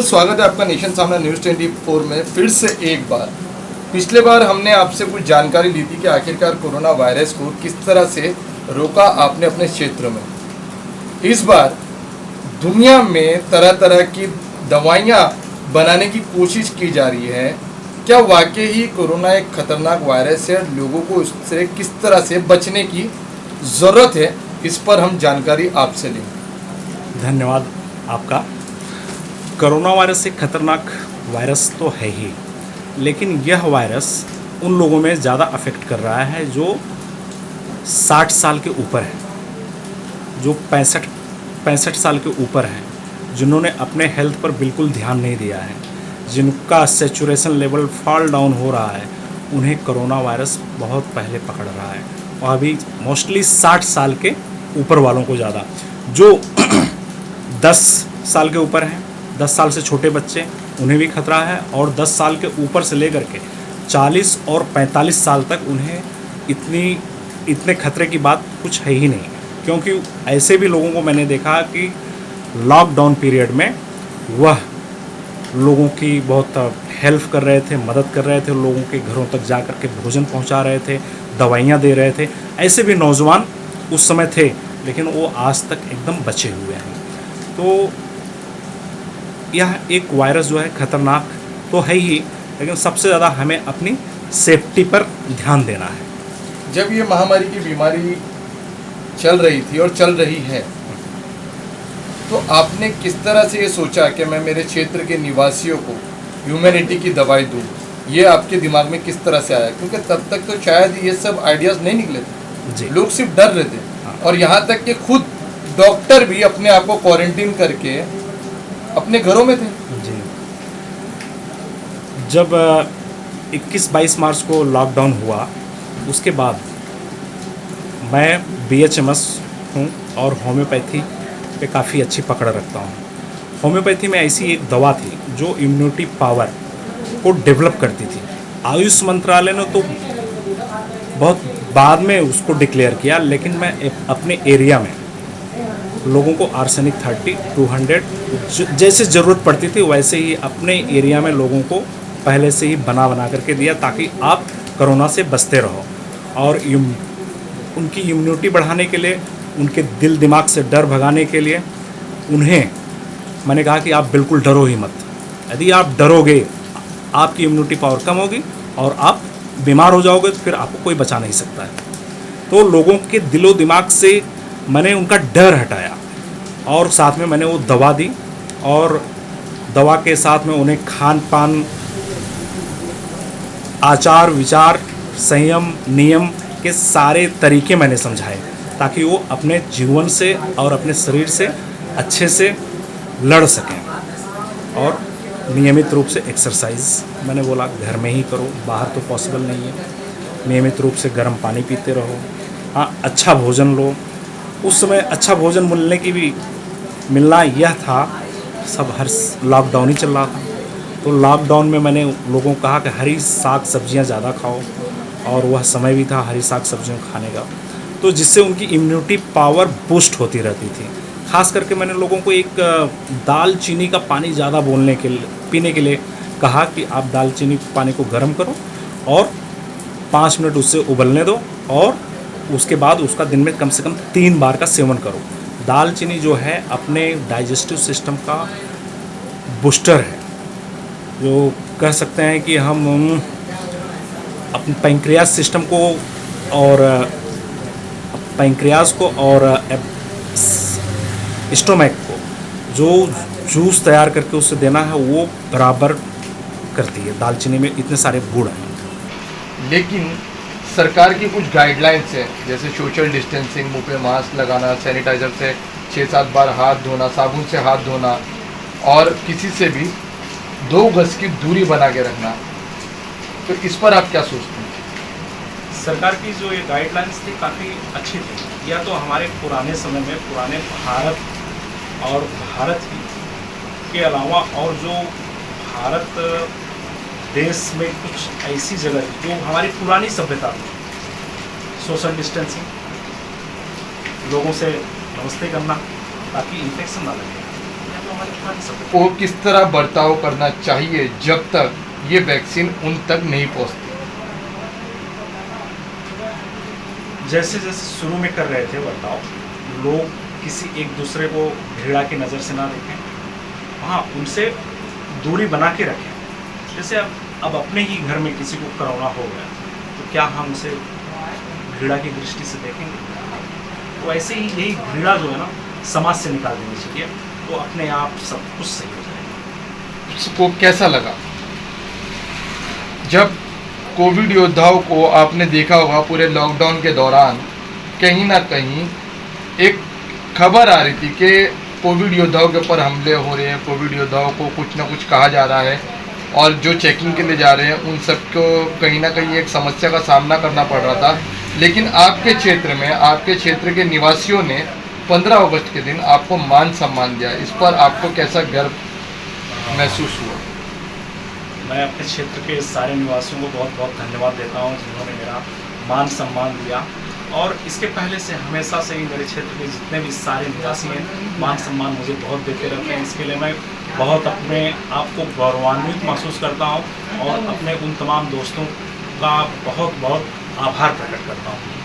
Viewers, स्वागत है आपका नेशन सामना न्यूज़ 24 में फिर से एक बार। पिछले बार हमने आपसे कुछ जानकारी ली थी कि आखिरकार कोरोना वायरस को किस तरह से रोका आपने अपने क्षेत्र में। इस बार दुनिया में तरह तरह की दवाइयाँ बनाने की कोशिश की जा रही है। क्या वाकई ही कोरोना एक खतरनाक वायरस है? लोगों को इससे किस तरह से बचने की ज़रूरत है, इस पर हम जानकारी आपसे लेंगे। धन्यवाद आपका। कोरोना वायरस एक खतरनाक वायरस तो है ही, लेकिन यह वायरस उन लोगों में ज़्यादा अफेक्ट कर रहा है जो 60 साल के ऊपर हैं, जो 65 साल के ऊपर हैं, जिन्होंने अपने हेल्थ पर बिल्कुल ध्यान नहीं दिया है, जिनका सैचुरेशन लेवल फॉल डाउन हो रहा है, उन्हें कोरोना वायरस बहुत पहले पकड़ रहा है। और अभी मोस्टली 60 साल के ऊपर वालों को ज़्यादा, जो 10 साल के ऊपर हैं, 10 साल से छोटे बच्चे, उन्हें भी खतरा है, और 10 साल के ऊपर से लेकर के 40 और 45 साल तक उन्हें इतने खतरे की बात कुछ है ही नहीं। क्योंकि ऐसे भी लोगों को मैंने देखा कि लॉकडाउन पीरियड में वह लोगों की बहुत हेल्प कर रहे थे, मदद कर रहे थे, लोगों के घरों तक जा कर के भोजन पहुंचा रहे थे, दवाइयां दे रहे थे। ऐसे भी नौजवान उस समय थे, लेकिन वो आज तक एकदम बचे हुए हैं। तो यह एक वायरस जो है खतरनाक तो है ही, लेकिन सबसे ज़्यादा हमें अपनी सेफ्टी पर ध्यान देना है। जब ये महामारी की बीमारी चल रही थी और चल रही है, तो आपने किस तरह से ये सोचा कि मैं मेरे क्षेत्र के निवासियों को ह्यूमैनिटी की दवाई दूँ? ये आपके दिमाग में किस तरह से आया? क्योंकि तब तक तो शायद ये सब आइडियाज़ नहीं निकले थे जी। लोग सिर्फ डर रहे थे। हाँ। और यहाँ तक कि खुद डॉक्टर भी अपने आप को क्वारंटीन करके अपने घरों में थे। जी। जब 21-22 मार्च को लॉकडाउन हुआ, उसके बाद मैं BHMS हूँ और होम्योपैथी पे काफ़ी अच्छी पकड़ रखता हूँ। होम्योपैथी में ऐसी एक दवा थी जो इम्यूनिटी पावर को डेवलप करती थी। आयुष मंत्रालय ने तो बहुत बाद में उसको डिक्लेयर किया, लेकिन मैं अपने एरिया में लोगों को आर्सेनिक 30, 200 जैसे ज़रूरत पड़ती थी वैसे ही अपने एरिया में लोगों को पहले से ही बना करके दिया, ताकि आप कोरोना से बचते रहो। और उनकी इम्यूनिटी बढ़ाने के लिए, उनके दिल दिमाग से डर भगाने के लिए उन्हें मैंने कहा कि आप बिल्कुल डरो ही मत। यदि आप डरोगे, आपकी इम्यूनिटी पावर कम होगी और आप बीमार हो जाओगे, तो फिर आपको कोई बचा नहीं सकता है। तो लोगों के दिलो दिमाग से मैंने उनका डर हटाया, और साथ में मैंने वो दवा दी, और दवा के साथ में उन्हें खान पान, आचार विचार, संयम, नियम के सारे तरीके मैंने समझाए, ताकि वो अपने जीवन से और अपने शरीर से अच्छे से लड़ सकें। और नियमित रूप से एक्सरसाइज मैंने बोला घर में ही करो, बाहर तो पॉसिबल नहीं है। नियमित रूप से गर्म पानी पीते रहो। हाँ, अच्छा भोजन लो। उस समय अच्छा भोजन मिलना यह था, सब हर लॉकडाउन ही चल रहा था। तो लॉकडाउन में मैंने लोगों को कहा कि हरी साग सब्जियां ज़्यादा खाओ, और वह समय भी था हरी साग सब्जियां खाने का, तो जिससे उनकी इम्यूनिटी पावर बूस्ट होती रहती थी। खास करके मैंने लोगों को एक दालचीनी का पानी ज़्यादा पीने के लिए कहा कि आप दालचीनी पानी को गर्म करो और 5 मिनट उससे उबलने दो, और उसके बाद उसका दिन में कम से कम 3 बार का सेवन करो। दालचीनी जो है अपने डाइजेस्टिव सिस्टम का बूस्टर है, जो कह सकते हैं कि हम अपने पैंक्रियास सिस्टम को और स्टोमक को जो जूस तैयार करके उससे देना है, वो बराबर करती है। दालचीनी में इतने सारे गुण हैं। लेकिन सरकार की कुछ गाइडलाइंस है, जैसे सोशल डिस्टेंसिंग, मुंह पे मास्क लगाना, सैनिटाइजर से 6-7 बार हाथ धोना, साबुन से हाथ धोना, और किसी से भी 2 गज की दूरी बना के रखना। तो इस पर आप क्या सोचते हैं? सरकार की जो ये गाइडलाइंस थी काफ़ी अच्छी थी। या तो हमारे पुराने समय में पुराने भारत और भारत ही के अलावा और जो भारत देश में कुछ ऐसी जगह थी जो हमारी पुरानी सभ्यता थी, सोशल डिस्टेंसिंग, लोगों से नमस्ते करना ताकि इन्फेक्शन ना लगे, हमारे खिलाड़ी सब। को किस तरह बर्ताव करना चाहिए जब तक ये वैक्सीन उन तक नहीं पहुंचती? जैसे जैसे शुरू में कर रहे थे बर्ताव, लोग किसी एक दूसरे को घृणा की नज़र से ना देखें, हाँ उनसे दूरी बना के रखें। जैसे अब अपने ही घर में किसी को कोरोना हो गया तो क्या हम उसे घृणा की दृष्टि से देखेंगे? तो ऐसे ही यही घृणा जो है ना समाज से निकाल देनी चाहिए, तो अपने आप सब कुछ सही हो जाएगा। उसको कैसा लगा जब कोविड योद्धाओं को आपने देखा होगा पूरे लॉकडाउन के दौरान कहीं ना कहीं एक खबर आ रही थी कि कोविड योद्धाओं के ऊपर हमले हो रहे हैं, कोविड योद्धाओं को कुछ ना कुछ कहा जा रहा है और जो चेकिंग के लिए जा रहे हैं उन सबको कहीं ना कहीं एक समस्या का सामना करना पड़ रहा था। लेकिन आपके क्षेत्र में, आपके क्षेत्र के निवासियों ने 15 अगस्त के दिन आपको मान सम्मान दिया, इस पर आपको कैसा गर्व महसूस हुआ? मैं अपने क्षेत्र के सारे निवासियों को बहुत बहुत धन्यवाद देता हूँ जिन्होंने मेरा मान सम्मान दिया, और इसके पहले से हमेशा से ही मेरे क्षेत्र के जितने भी सारे निवासी हैं मान सम्मान मुझे बहुत देते रहते हैं। इसके लिए मैं बहुत अपने आप को गौरवान्वित महसूस करता हूँ और अपने उन तमाम दोस्तों का बहुत बहुत आभार प्रकट करता हूँ।